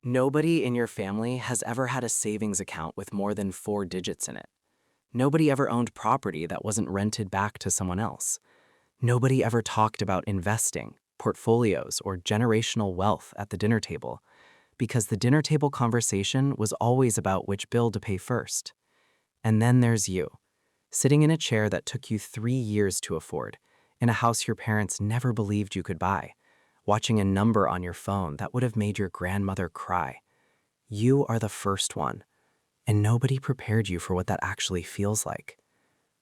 Nobody in your family has ever had a savings account with more than 4 digits in it. Nobody ever owned property that wasn't rented back to someone else. Nobody ever talked about investing, portfolios, or generational wealth at the dinner table, because the dinner table conversation was always about which bill to pay first. And then there's you, sitting in a chair that took you 3 years to afford, in a house your parents never believed you could buy, watching a number on your phone that would have made your grandmother cry. You are the first one, and nobody prepared you for what that actually feels like.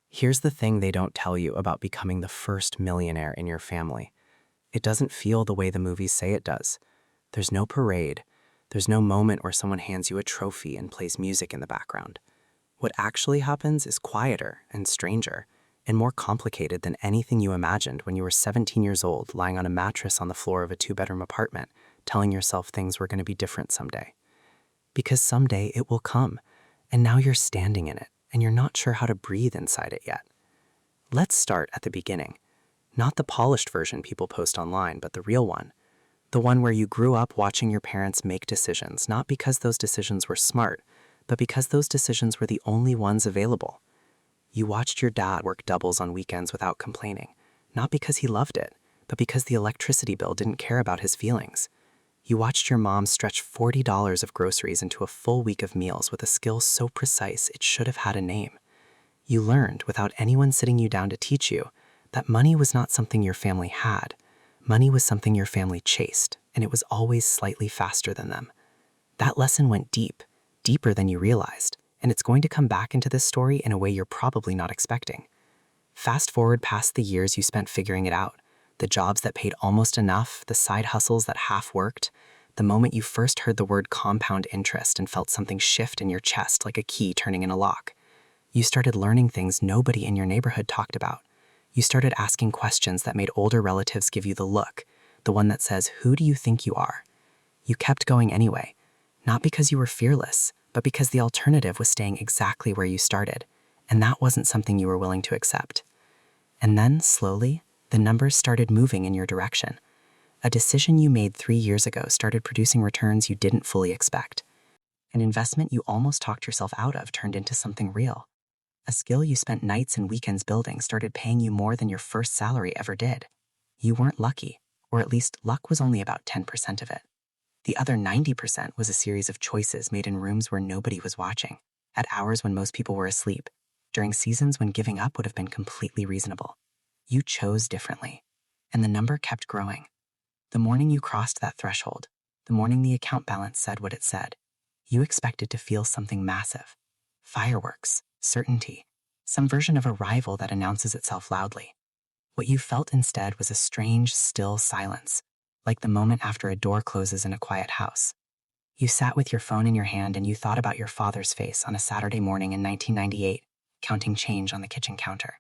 Here's the thing they don't tell you about becoming the first millionaire in your family. It doesn't feel the way the movies say it does. There's no parade. There's no moment where someone hands you a trophy and plays music in the background. What actually happens is quieter and stranger and more complicated than anything you imagined when you were 17 years old, lying on a mattress on the floor of a 2-bedroom apartment, telling yourself things were going to be different someday. Because someday it will come, and now you're standing in it, and you're not sure how to breathe inside it yet. Let's start at the beginning. Not the polished version people post online, but the real one. The one where you grew up watching your parents make decisions, not because those decisions were smart, but because those decisions were the only ones available. You watched your dad work doubles on weekends without complaining, not because he loved it, but because the electricity bill didn't care about his feelings. You watched your mom stretch $40 of groceries into a full week of meals with a skill so precise it should have had a name. You learned, without anyone sitting you down to teach you, that money was not something your family had. Money was something your family chased, and it was always slightly faster than them. That lesson went deep, deeper than you realized, and it's going to come back into this story in a way you're probably not expecting. Fast forward past the years you spent figuring it out, the jobs that paid almost enough, the side hustles that half worked, the moment you first heard the word compound interest and felt something shift in your chest like a key turning in a lock. You started learning things nobody in your neighborhood talked about. You started asking questions that made older relatives give you the look, the one that says, "Who do you think you are?" You kept going anyway, not because you were fearless, but because the alternative was staying exactly where you started, and that wasn't something you were willing to accept. And then, slowly, the numbers started moving in your direction. A decision you made 3 years ago started producing returns you didn't fully expect. An investment you almost talked yourself out of turned into something real. A skill you spent nights and weekends building started paying you more than your first salary ever did. You weren't lucky, or at least luck was only about 10% of it. The other 90% was a series of choices made in rooms where nobody was watching, at hours when most people were asleep, during seasons when giving up would have been completely reasonable. You chose differently, and the number kept growing. The morning you crossed that threshold, the morning the account balance said what it said, you expected to feel something massive. Fireworks, certainty, some version of arrival that announces itself loudly. What you felt instead was a strange, still silence, like the moment after a door closes in a quiet house. You sat with your phone in your hand and you thought about your father's face on a Saturday morning in 1998, counting change on the kitchen counter.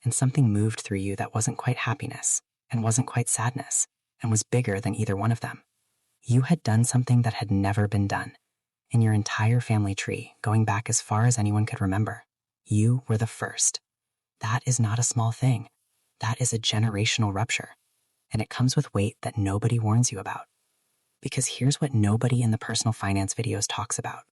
And something moved through you that wasn't quite happiness, and wasn't quite sadness, and was bigger than either one of them. You had done something that had never been done. In your entire family tree, going back as far as anyone could remember, you were the first. That is not a small thing. That is a generational rupture. And it comes with weight that nobody warns you about. Because here's what nobody in the personal finance videos talks about.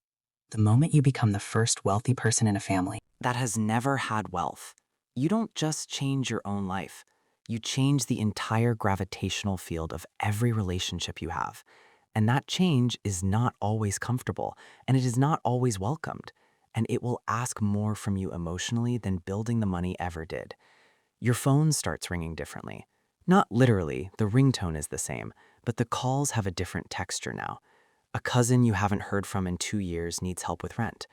The moment you become the first wealthy person in a family that has never had wealth, you don't just change your own life. You change the entire gravitational field of every relationship you have. And that change is not always comfortable, and it is not always welcomed. And it will ask more from you emotionally than building the money ever did. Your phone starts ringing differently. Not literally, the ringtone is the same, but the calls have a different texture now. A cousin you haven't heard from in 2 years needs help with rent.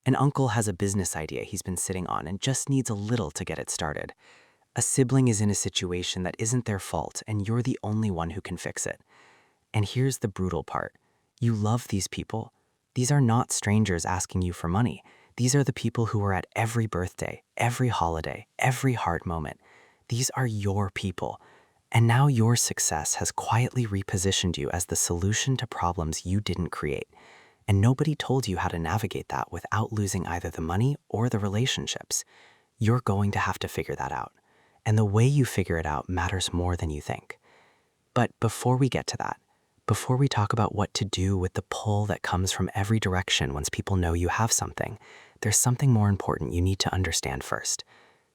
An uncle has a business idea he's been sitting on and just needs a little to get it started. A sibling is in a situation that isn't their fault, and you're the only one who can fix it. And here's the brutal part. You love these people. These are not strangers asking you for money. These are the people who are at every birthday, every holiday, every hard moment. These are your people. And now your success has quietly repositioned you as the solution to problems you didn't create. And nobody told you how to navigate that without losing either the money or the relationships. You're going to have to figure that out. And the way you figure it out matters more than you think. But before we get to that, Before we talk about what to do with the pull that comes from every direction once people know you have something, there's something more important you need to understand first.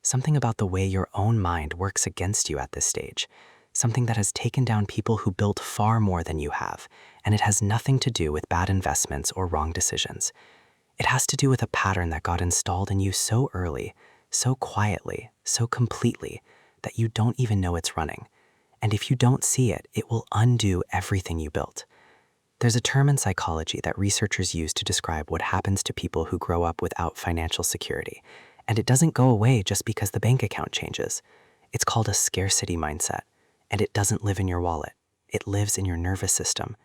Something about the way your own mind works against you at this stage. Something that has taken down people who built far more than you have, and it has nothing to do with bad investments or wrong decisions. It has to do with a pattern that got installed in you so early, so quietly, so completely, that you don't even know it's running. And if you don't see it, it will undo everything you built. There's a term in psychology that researchers use to describe what happens to people who grow up without financial security. And it doesn't go away just because the bank account changes. It's called a scarcity mindset, and it doesn't live in your wallet. It lives in your nervous system.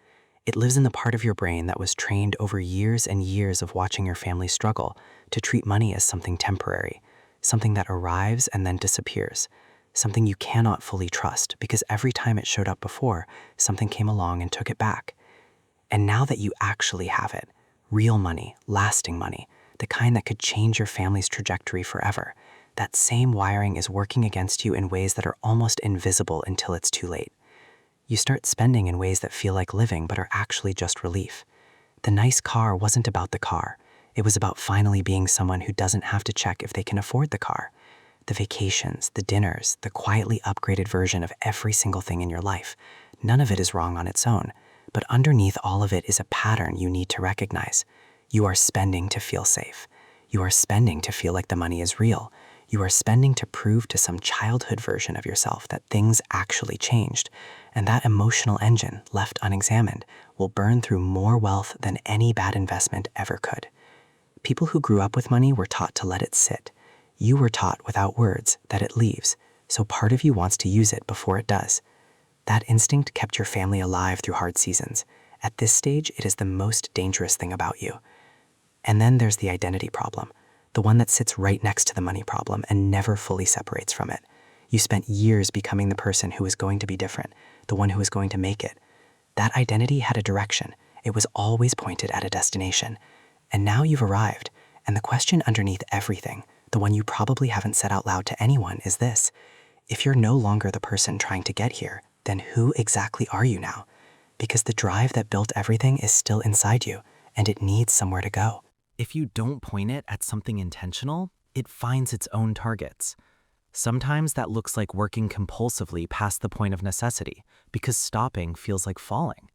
It lives in the part of your brain that was trained over years and years of watching your family struggle to treat money as something temporary, something that arrives and then disappears, something you cannot fully trust because every time it showed up before, something came along and took it back. And now that you actually have it, real money, lasting money, the kind that could change your family's trajectory forever, that same wiring is working against you in ways that are almost invisible until it's too late. You start spending in ways that feel like living but are actually just relief. The nice car wasn't about the car. It was about finally being someone who doesn't have to check if they can afford the car. The vacations, the dinners, the quietly upgraded version of every single thing in your life. None of it is wrong on its own, but underneath all of it is a pattern you need to recognize. You are spending to feel safe. You are spending to feel like the money is real. You are spending to prove to some childhood version of yourself that things actually changed, and that emotional engine, left unexamined, will burn through more wealth than any bad investment ever could. People who grew up with money were taught to let it sit. You were taught without words that it leaves, so part of you wants to use it before it does. That instinct kept your family alive through hard seasons. At this stage, it is the most dangerous thing about you. And then there's the identity problem, the one that sits right next to the money problem and never fully separates from it. You spent years becoming the person who was going to be different, the one who was going to make it. That identity had a direction. It was always pointed at a destination. And now you've arrived, and the question underneath everything, the one you probably haven't said out loud to anyone, is this. If you're no longer the person trying to get here, then who exactly are you now? Because the drive that built everything is still inside you, and it needs somewhere to go. If you don't point it at something intentional, it finds its own targets. Sometimes that looks like working compulsively past the point of necessity, because stopping feels like falling.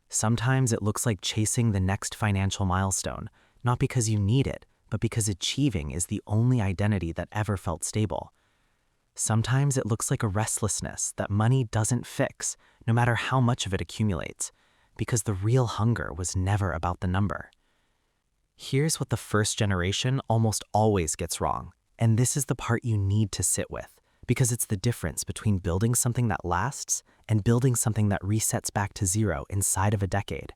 Sometimes it looks like chasing the next financial milestone, not because you need it, but because achieving is the only identity that ever felt stable. Sometimes it looks like a restlessness that money doesn't fix, no matter how much of it accumulates, because the real hunger was never about the number. Here's what the first generation almost always gets wrong, and this is the part you need to sit with, because it's the difference between building something that lasts and building something that resets back to zero inside of a decade.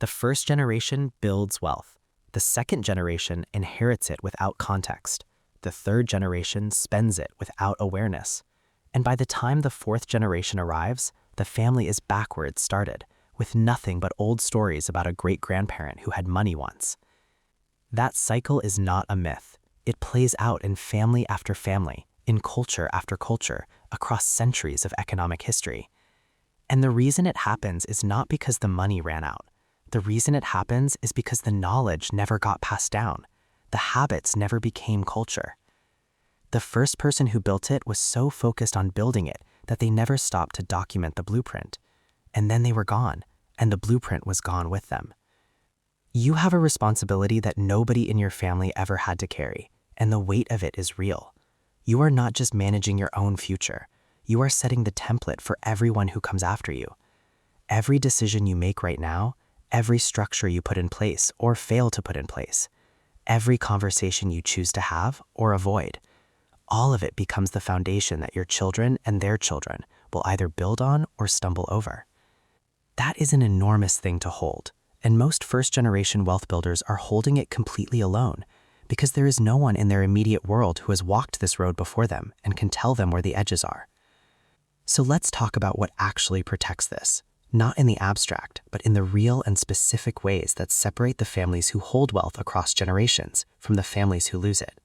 The first generation builds wealth. The second generation inherits it without context. The third generation spends it without awareness. And by the time the fourth generation arrives, the family is backwards started, with nothing but old stories about a great-grandparent who had money once. That cycle is not a myth. It plays out in family after family, in culture after culture, across centuries of economic history. And the reason it happens is not because the money ran out. The reason it happens is because the knowledge never got passed down. The habits never became culture. The first person who built it was so focused on building it that they never stopped to document the blueprint. And then they were gone, and the blueprint was gone with them. You have a responsibility that nobody in your family ever had to carry, and the weight of it is real. You are not just managing your own future. You are setting the template for everyone who comes after you. Every decision you make right now, every structure you put in place or fail to put in place, every conversation you choose to have or avoid, all of it becomes the foundation that your children and their children will either build on or stumble over. That is an enormous thing to hold, and most first-generation wealth builders are holding it completely alone because there is no one in their immediate world who has walked this road before them and can tell them where the edges are. So let's talk about what actually protects this. Not in the abstract, but in the real and specific ways that separate the families who hold wealth across generations from the families who lose it.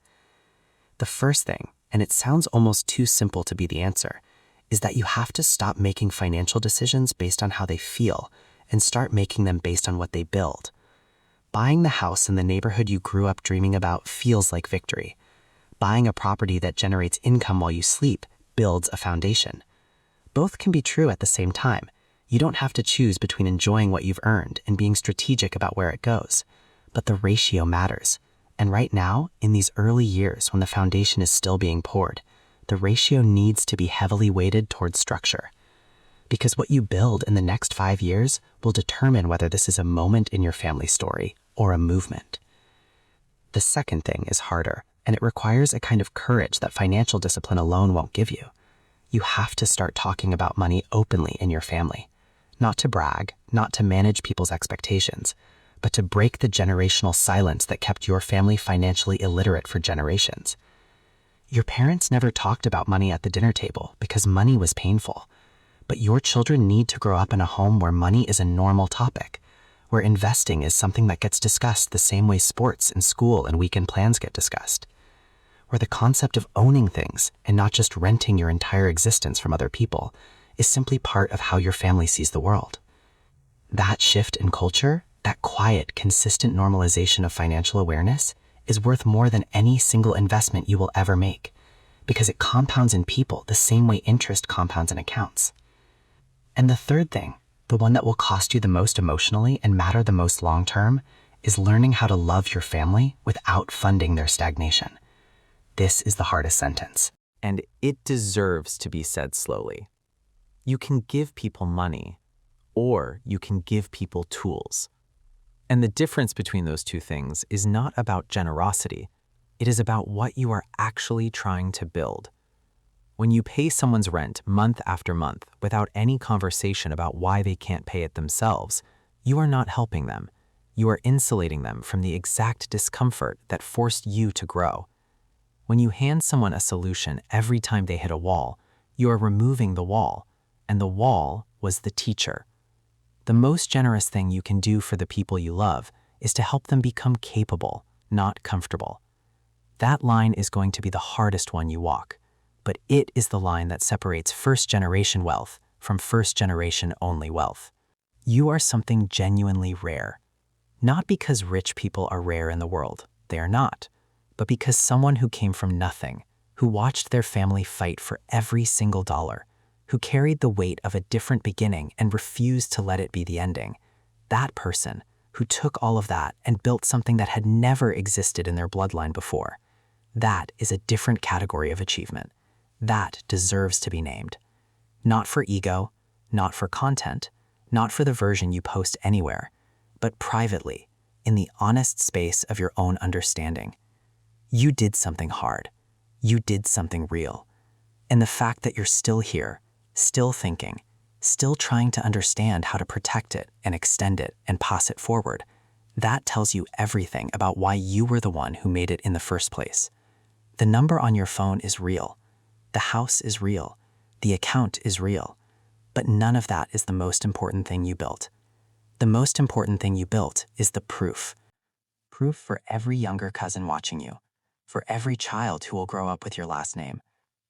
The first thing, and it sounds almost too simple to be the answer, is that you have to stop making financial decisions based on how they feel and start making them based on what they build. Buying the house in the neighborhood you grew up dreaming about feels like victory. Buying a property that generates income while you sleep builds a foundation. Both can be true at the same time. You don't have to choose between enjoying what you've earned and being strategic about where it goes. But the ratio matters. And right now, in these early years when the foundation is still being poured, the ratio needs to be heavily weighted towards structure. Because what you build in the next 5 years will determine whether this is a moment in your family story or a movement. The second thing is harder, and it requires a kind of courage that financial discipline alone won't give you. You have to start talking about money openly in your family. Not to brag, not to manage people's expectations, but to break the generational silence that kept your family financially illiterate for generations. Your parents never talked about money at the dinner table because money was painful. But your children need to grow up in a home where money is a normal topic, where investing is something that gets discussed the same way sports and school and weekend plans get discussed, where the concept of owning things and not just renting your entire existence from other people is simply part of how your family sees the world. That shift in culture, that quiet, consistent normalization of financial awareness, is worth more than any single investment you will ever make, because it compounds in people the same way interest compounds in accounts. And the third thing, the one that will cost you the most emotionally and matter the most long-term, is learning how to love your family without funding their stagnation. This is the hardest sentence. And it deserves to be said slowly. You can give people money, or you can give people tools. And the difference between those two things is not about generosity. It is about what you are actually trying to build. When you pay someone's rent month after month without any conversation about why they can't pay it themselves, you are not helping them. You are insulating them from the exact discomfort that forced you to grow. When you hand someone a solution every time they hit a wall, you are removing the wall, and the wall was the teacher. The most generous thing you can do for the people you love is to help them become capable, not comfortable. That line is going to be the hardest one you walk, but it is the line that separates first-generation wealth from first-generation only wealth. You are something genuinely rare. Not because rich people are rare in the world, they are not, but because someone who came from nothing, who watched their family fight for every single dollar, who carried the weight of a different beginning and refused to let it be the ending, that person who took all of that and built something that had never existed in their bloodline before, that is a different category of achievement. That deserves to be named. Not for ego, not for content, not for the version you post anywhere, but privately, in the honest space of your own understanding. You did something hard. You did something real. And the fact that you're still here, still thinking, still trying to understand how to protect it and extend it and pass it forward, that tells you everything about why you were the one who made it in the first place. The number on your phone is real. The house is real. The account is real. But none of that is the most important thing you built. The most important thing you built is the proof. Proof for every younger cousin watching you, for every child who will grow up with your last name,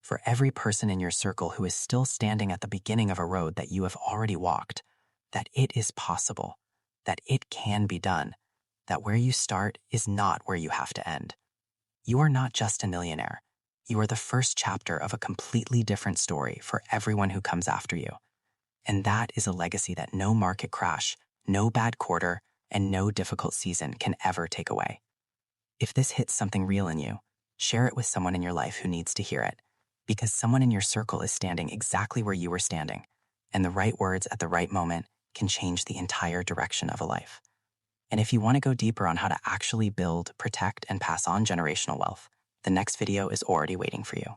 for every person in your circle who is still standing at the beginning of a road that you have already walked, that it is possible, that it can be done, that where you start is not where you have to end. You are not just a millionaire. You are the first chapter of a completely different story for everyone who comes after you. And that is a legacy that no market crash, no bad quarter, and no difficult season can ever take away. If this hits something real in you, share it with someone in your life who needs to hear it, because someone in your circle is standing exactly where you were standing, and the right words at the right moment can change the entire direction of a life. And if you want to go deeper on how to actually build, protect, and pass on generational wealth, the next video is already waiting for you.